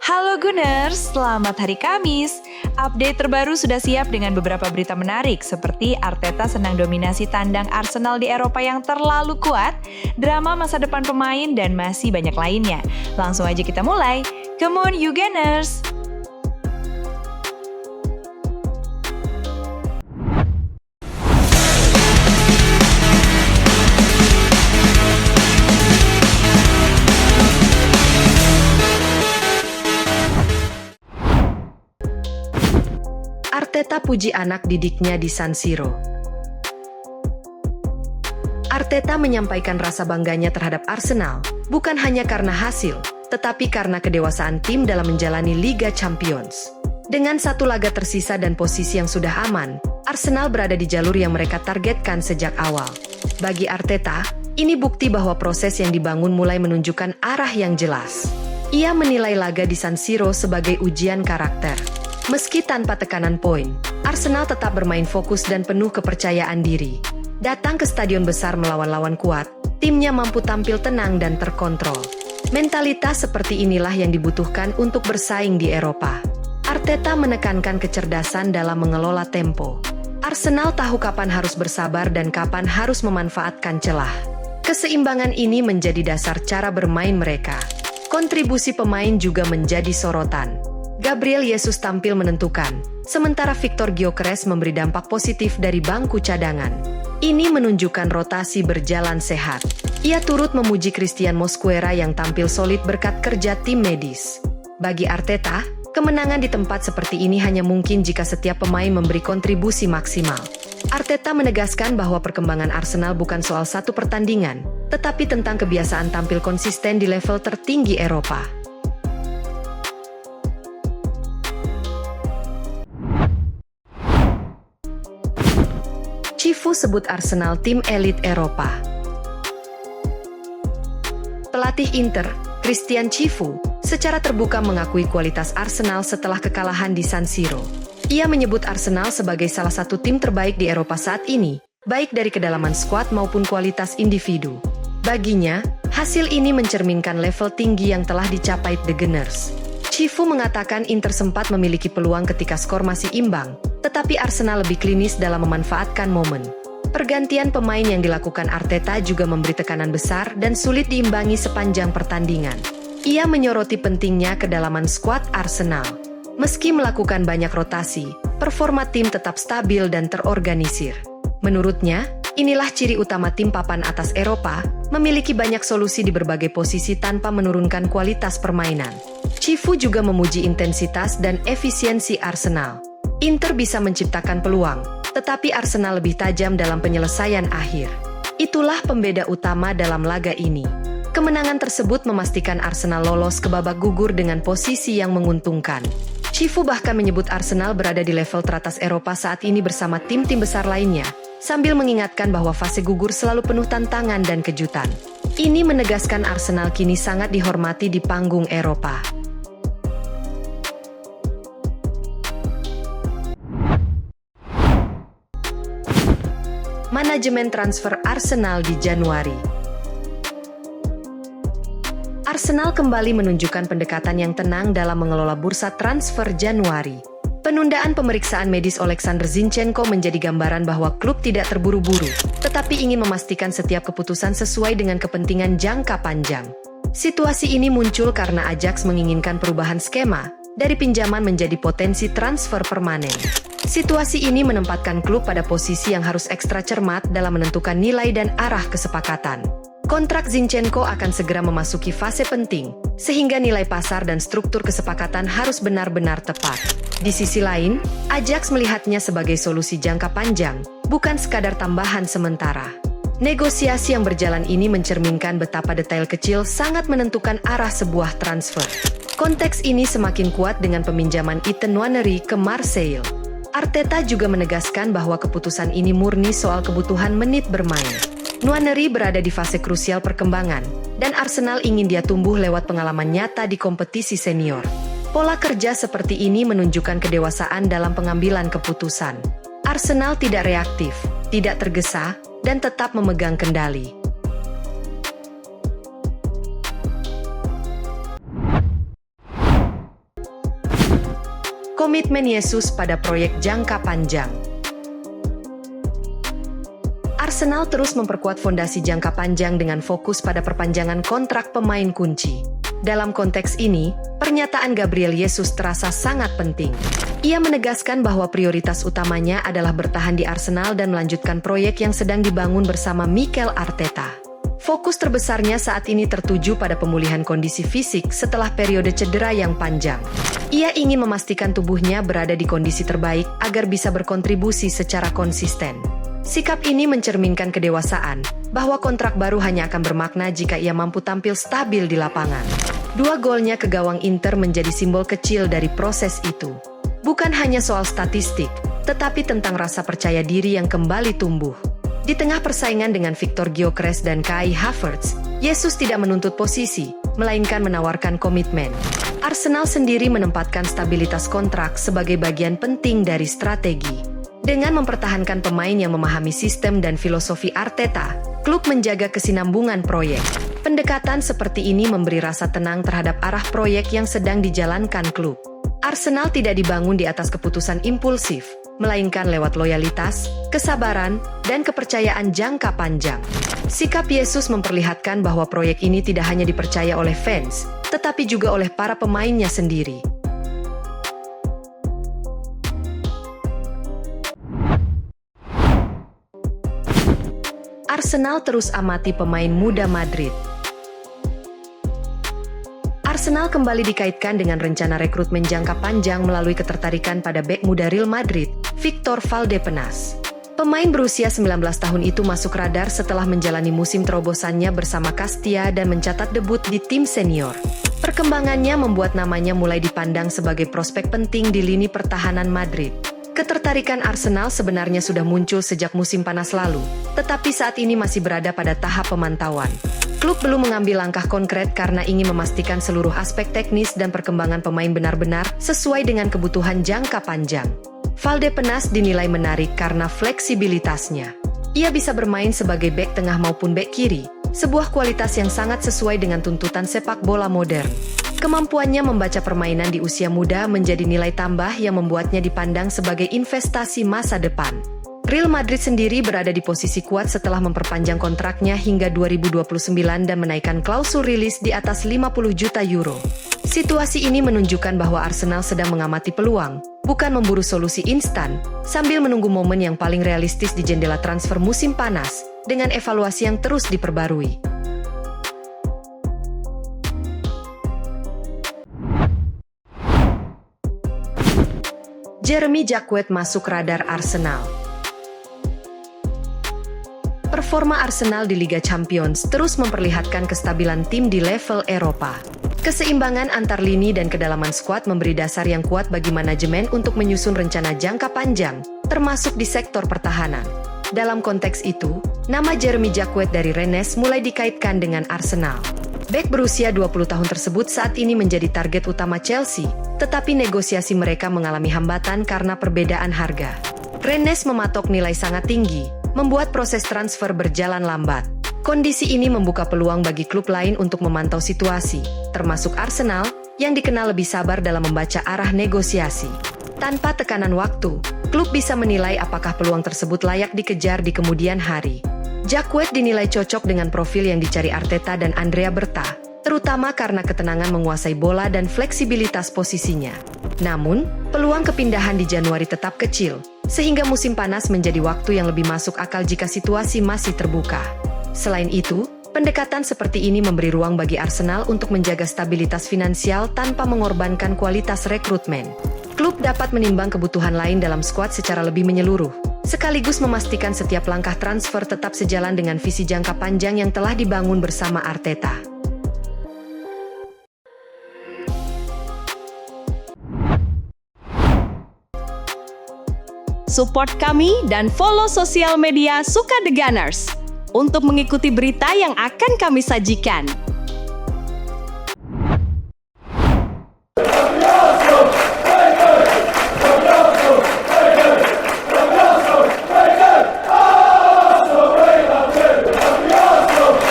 Halo Gunners, selamat hari Kamis. Update terbaru sudah siap dengan beberapa berita menarik seperti Arteta senang dominasi tandang Arsenal di Eropa yang terlalu kuat, drama masa depan pemain, dan masih banyak lainnya. Langsung aja kita mulai. Come on you Gunners! Arteta puji anak didiknya di San Siro. Arteta menyampaikan rasa bangganya terhadap Arsenal, bukan hanya karena hasil, tetapi karena kedewasaan tim dalam menjalani Liga Champions. Dengan satu laga tersisa dan posisi yang sudah aman, Arsenal berada di jalur yang mereka targetkan sejak awal. Bagi Arteta, ini bukti bahwa proses yang dibangun mulai menunjukkan arah yang jelas. Ia menilai laga di San Siro sebagai ujian karakter. Meski tanpa tekanan poin, Arsenal tetap bermain fokus dan penuh kepercayaan diri. Datang ke stadion besar melawan lawan kuat, timnya mampu tampil tenang dan terkontrol. Mentalitas seperti inilah yang dibutuhkan untuk bersaing di Eropa. Arteta menekankan kecerdasan dalam mengelola tempo. Arsenal tahu kapan harus bersabar dan kapan harus memanfaatkan celah. Keseimbangan ini menjadi dasar cara bermain mereka. Kontribusi pemain juga menjadi sorotan. Gabriel Jesus tampil menentukan, sementara Victor Gyökeres memberi dampak positif dari bangku cadangan. Ini menunjukkan rotasi berjalan sehat. Ia turut memuji Christian Mosquera yang tampil solid berkat kerja tim medis. Bagi Arteta, kemenangan di tempat seperti ini hanya mungkin jika setiap pemain memberi kontribusi maksimal. Arteta menegaskan bahwa perkembangan Arsenal bukan soal satu pertandingan, tetapi tentang kebiasaan tampil konsisten di level tertinggi Eropa. Cifu sebut Arsenal tim elit Eropa. Pelatih Inter, Christian Cifu, secara terbuka mengakui kualitas Arsenal setelah kekalahan di San Siro. Ia menyebut Arsenal sebagai salah satu tim terbaik di Eropa saat ini, baik dari kedalaman skuad maupun kualitas individu. Baginya, hasil ini mencerminkan level tinggi yang telah dicapai The Gunners. Cifu mengatakan Inter sempat memiliki peluang ketika skor masih imbang, tetapi Arsenal lebih klinis dalam memanfaatkan momen. Pergantian pemain yang dilakukan Arteta juga memberi tekanan besar dan sulit diimbangi sepanjang pertandingan. Ia menyoroti pentingnya kedalaman skuad Arsenal. Meski melakukan banyak rotasi, performa tim tetap stabil dan terorganisir. Menurutnya, inilah ciri utama tim papan atas Eropa, memiliki banyak solusi di berbagai posisi tanpa menurunkan kualitas permainan. Cifu juga memuji intensitas dan efisiensi Arsenal. Inter bisa menciptakan peluang, tetapi Arsenal lebih tajam dalam penyelesaian akhir. Itulah pembeda utama dalam laga ini. Kemenangan tersebut memastikan Arsenal lolos ke babak gugur dengan posisi yang menguntungkan. Cifu bahkan menyebut Arsenal berada di level teratas Eropa saat ini bersama tim-tim besar lainnya, sambil mengingatkan bahwa fase gugur selalu penuh tantangan dan kejutan. Ini menegaskan Arsenal kini sangat dihormati di panggung Eropa. Manajemen transfer Arsenal di Januari. Arsenal kembali menunjukkan pendekatan yang tenang dalam mengelola bursa transfer Januari. Penundaan pemeriksaan medis Oleksandr Zinchenko menjadi gambaran bahwa klub tidak terburu-buru, tetapi ingin memastikan setiap keputusan sesuai dengan kepentingan jangka panjang. Situasi ini muncul karena Ajax menginginkan perubahan skema, dari pinjaman menjadi potensi transfer permanen. Situasi ini menempatkan klub pada posisi yang harus ekstra cermat dalam menentukan nilai dan arah kesepakatan. Kontrak Zinchenko akan segera memasuki fase penting, sehingga nilai pasar dan struktur kesepakatan harus benar-benar tepat. Di sisi lain, Ajax melihatnya sebagai solusi jangka panjang, bukan sekadar tambahan sementara. Negosiasi yang berjalan ini mencerminkan betapa detail kecil sangat menentukan arah sebuah transfer. Konteks ini semakin kuat dengan peminjaman Ethan Nwaneri ke Marseille. Arteta juga menegaskan bahwa keputusan ini murni soal kebutuhan menit bermain. Nwaneri berada di fase krusial perkembangan, dan Arsenal ingin dia tumbuh lewat pengalaman nyata di kompetisi senior. Pola kerja seperti ini menunjukkan kedewasaan dalam pengambilan keputusan. Arsenal tidak reaktif, tidak tergesa, dan tetap memegang kendali. Komitmen Yesus pada proyek jangka panjang. Arsenal terus memperkuat fondasi jangka panjang dengan fokus pada perpanjangan kontrak pemain kunci. Dalam konteks ini, pernyataan Gabriel Jesus terasa sangat penting. Ia menegaskan bahwa prioritas utamanya adalah bertahan di Arsenal dan melanjutkan proyek yang sedang dibangun bersama Mikel Arteta. Fokus terbesarnya saat ini tertuju pada pemulihan kondisi fisik setelah periode cedera yang panjang. Ia ingin memastikan tubuhnya berada di kondisi terbaik agar bisa berkontribusi secara konsisten. Sikap ini mencerminkan kedewasaan, bahwa kontrak baru hanya akan bermakna jika ia mampu tampil stabil di lapangan. 2 golnya ke gawang Inter menjadi simbol kecil dari proses itu. Bukan hanya soal statistik, tetapi tentang rasa percaya diri yang kembali tumbuh. Di tengah persaingan dengan Victor Gyökeres dan Kai Havertz, Jesus tidak menuntut posisi, melainkan menawarkan komitmen. Arsenal sendiri menempatkan stabilitas kontrak sebagai bagian penting dari strategi. Dengan mempertahankan pemain yang memahami sistem dan filosofi Arteta, klub menjaga kesinambungan proyek. Pendekatan seperti ini memberi rasa tenang terhadap arah proyek yang sedang dijalankan klub. Arsenal tidak dibangun di atas keputusan impulsif, melainkan lewat loyalitas, kesabaran, dan kepercayaan jangka panjang. Sikap Yesus memperlihatkan bahwa proyek ini tidak hanya dipercaya oleh fans, tetapi juga oleh para pemainnya sendiri. Arsenal terus amati pemain muda Madrid. Arsenal kembali dikaitkan dengan rencana rekrutmen jangka panjang melalui ketertarikan pada bek muda Real Madrid, Victor Valdepenas. Pemain berusia 19 tahun itu masuk radar setelah menjalani musim terobosannya bersama Castilla dan mencatat debut di tim senior. Perkembangannya membuat namanya mulai dipandang sebagai prospek penting di lini pertahanan Madrid. Ketertarikan Arsenal sebenarnya sudah muncul sejak musim panas lalu, tetapi saat ini masih berada pada tahap pemantauan. Klub belum mengambil langkah konkret karena ingin memastikan seluruh aspek teknis dan perkembangan pemain benar-benar sesuai dengan kebutuhan jangka panjang. Valdepenas dinilai menarik karena fleksibilitasnya. Ia bisa bermain sebagai bek tengah maupun bek kiri, sebuah kualitas yang sangat sesuai dengan tuntutan sepak bola modern. Kemampuannya membaca permainan di usia muda menjadi nilai tambah yang membuatnya dipandang sebagai investasi masa depan. Real Madrid sendiri berada di posisi kuat setelah memperpanjang kontraknya hingga 2029 dan menaikkan klausul rilis di atas 50 juta euro. Situasi ini menunjukkan bahwa Arsenal sedang mengamati peluang, bukan memburu solusi instan, sambil menunggu momen yang paling realistis di jendela transfer musim panas, dengan evaluasi yang terus diperbarui. Jeremy Jacquet masuk radar Arsenal. Performa Arsenal di Liga Champions terus memperlihatkan kestabilan tim di level Eropa. Keseimbangan antar lini dan kedalaman skuad memberi dasar yang kuat bagi manajemen untuk menyusun rencana jangka panjang, termasuk di sektor pertahanan. Dalam konteks itu, nama Jeremy Jacquet dari Rennes mulai dikaitkan dengan Arsenal. Bek berusia 20 tahun tersebut saat ini menjadi target utama Chelsea, tetapi negosiasi mereka mengalami hambatan karena perbedaan harga. Rennes mematok nilai sangat tinggi, membuat proses transfer berjalan lambat. Kondisi ini membuka peluang bagi klub lain untuk memantau situasi, termasuk Arsenal, yang dikenal lebih sabar dalam membaca arah negosiasi. Tanpa tekanan waktu, klub bisa menilai apakah peluang tersebut layak dikejar di kemudian hari. Jacquet dinilai cocok dengan profil yang dicari Arteta dan Andrea Berta, terutama karena ketenangan menguasai bola dan fleksibilitas posisinya. Namun, peluang kepindahan di Januari tetap kecil, sehingga musim panas menjadi waktu yang lebih masuk akal jika situasi masih terbuka. Selain itu, pendekatan seperti ini memberi ruang bagi Arsenal untuk menjaga stabilitas finansial tanpa mengorbankan kualitas rekrutmen. Klub dapat menimbang kebutuhan lain dalam skuad secara lebih menyeluruh, sekaligus memastikan setiap langkah transfer tetap sejalan dengan visi jangka panjang yang telah dibangun bersama Arteta. Support kami dan follow sosial media Suka The Gunners untuk mengikuti berita yang akan kami sajikan.